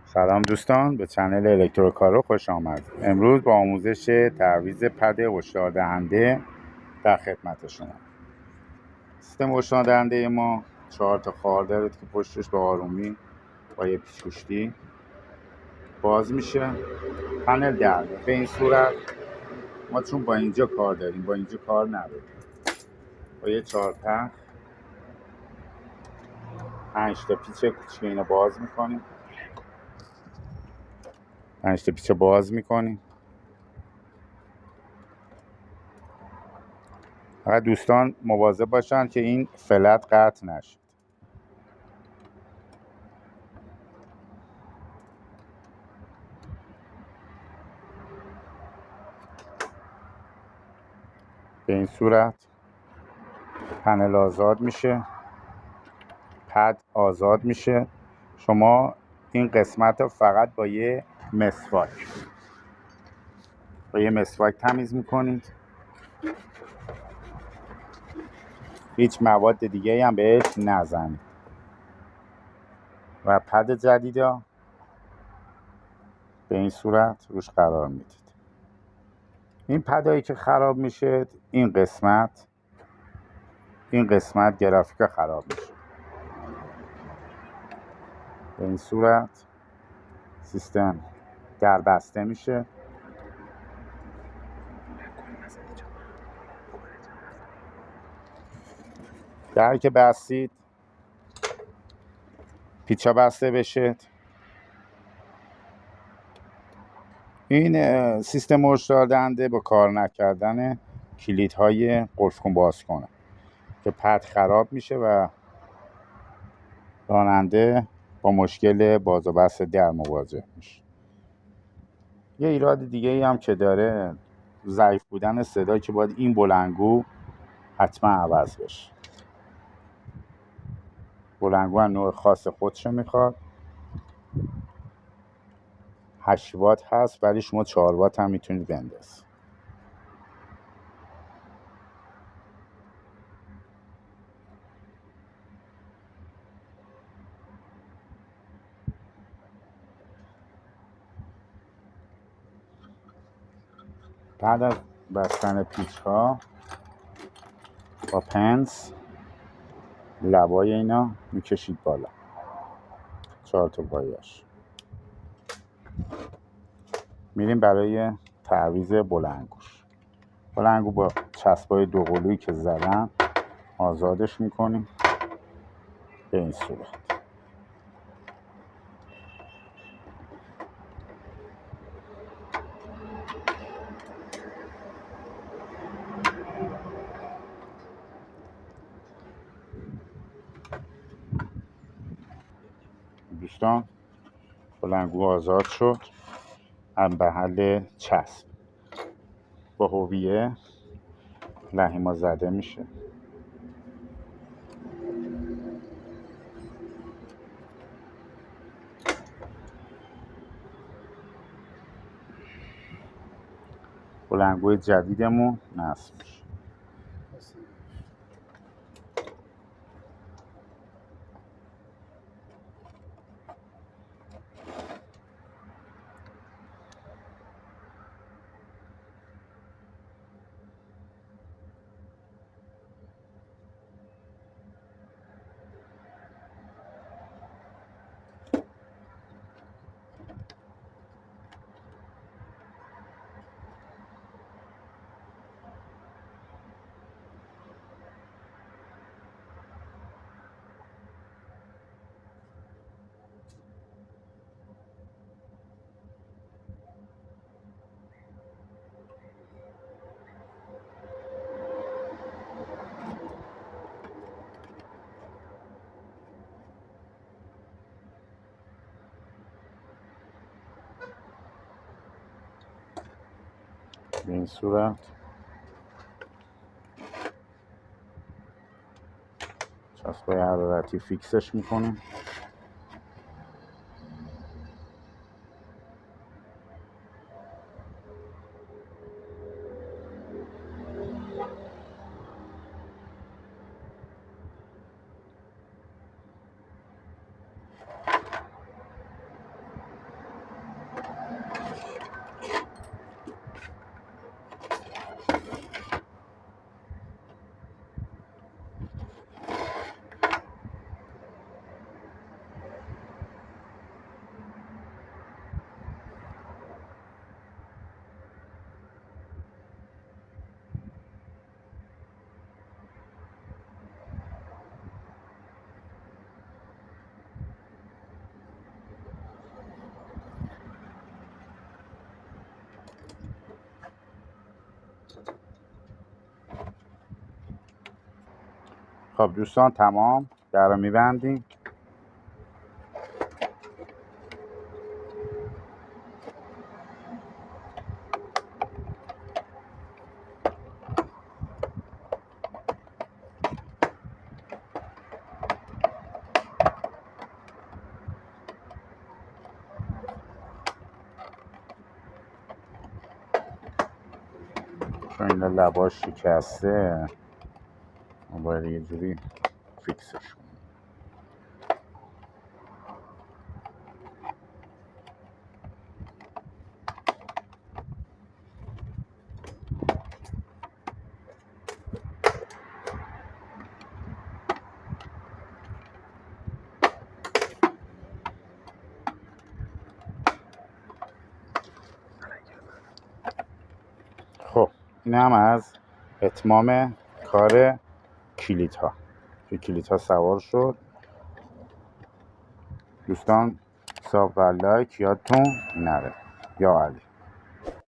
سلام دوستان، به چنل الکتروکارو خوش آمد. امروز با آموزش تعویض پد هشدار دهنده در خدمت شما. سیستم هشدار دهنده ما 4 تا خار داره که پشتش به آرومی با یه پیچ باز میشه. پنل درده. به این صورت ما چون با اینجا کار داریم، با اینجا کار نداریم. با یه 4 تخت 5 تا پیچ کوچیک اینو باز میکنیم. 5 تا پیچ باز میکنیم. فقط دوستان مواظب باشن که این فلت قطع نشه. به این صورت پنل آزاد میشه، پد آزاد میشه. شما این قسمت رو فقط با یه مسواک تمیز میکنید. هیچ مواد دیگه هم بهش نزنید و پد جدید رو به این صورت روش قرار میدید. این پدایی که خراب میشه، این قسمت گرافیک خراب میشه. به این صورت سیستم در بسته میشه. در که بستید پیچا بسته بشه. این سیستم هشدار دهنده با کار نکردن کلیدهای قفل کن باز کنه که پد خراب میشه و راننده با مشکل باز و بست در مواجه میشه. یه ایراد دیگه ای هم که داره ضعیف بودن صدا که باید این بلندگو حتما عوض بشه. بلندگو هم نوع خاص خودشو میخواد. 8 وات هست ولی شما 4 وات هم میتونید بندازید. بعد از بستن پیچ ها با پنس لبای اینا میکشید بالا، 4 تا پایش. میریم برای تعویض بلندگو با چسبای دوقلویی که زدن آزادش میکنیم به این صورت. دوستان بلندگو آزاد شد. از محل چسب با هویه لحیما زده میشه. بلندگوی جدیدمون نصب میشه. به این صورت چسبای حرارتی فیکسش میکنیم. خب دوستان تمام، در رو میبندیم. چون این لباش شکسته ما باید یه جوری فیکسش کنیم. خب این هم از اتمام کار کلیت ها که کلیت ها سوار شد. دوستان ساب و لایک یادتون نره. یا علی.